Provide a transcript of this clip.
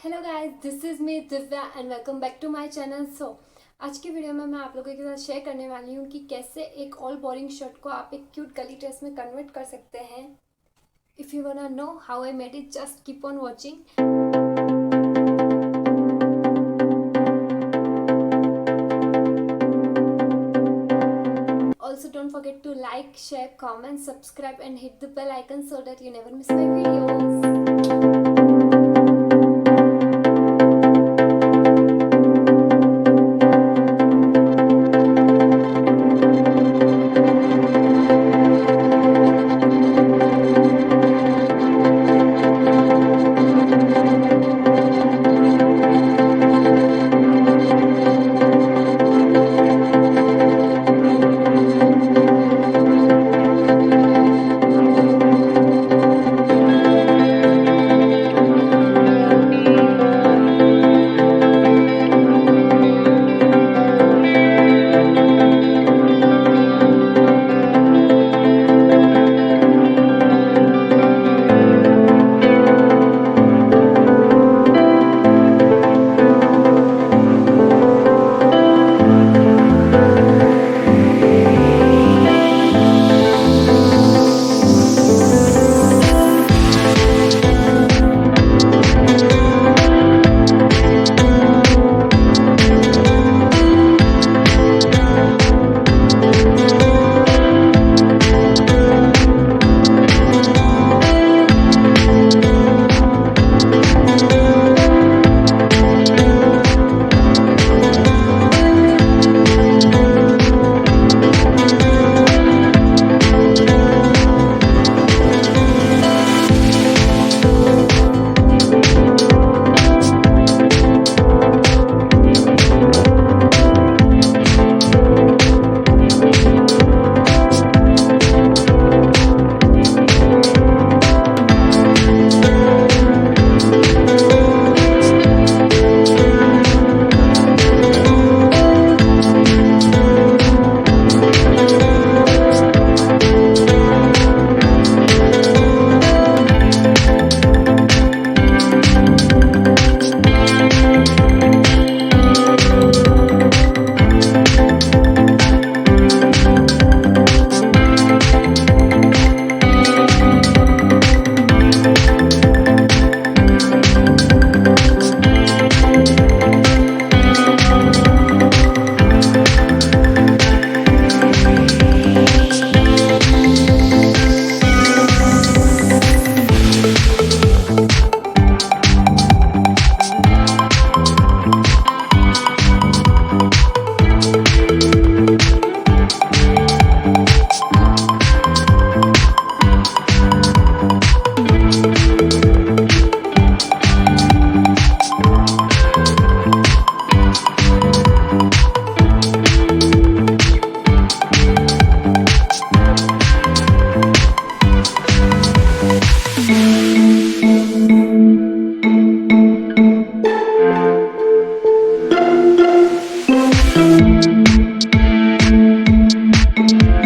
Hello guys, this is me Divya and welcome back to my channel. आज की video में मैं आप लोगों के साथ शेयर करने वाली हूँ कि कैसे एक ऑल बोरिंग शर्ट को आप एक क्यूट गली ड्रेस में कन्वर्ट कर सकते हैं। If you वांना know how I made it, just keep on watching. Also, don't forget to like, share, comment, subscribe and hit the bell icon so that you never miss my videos.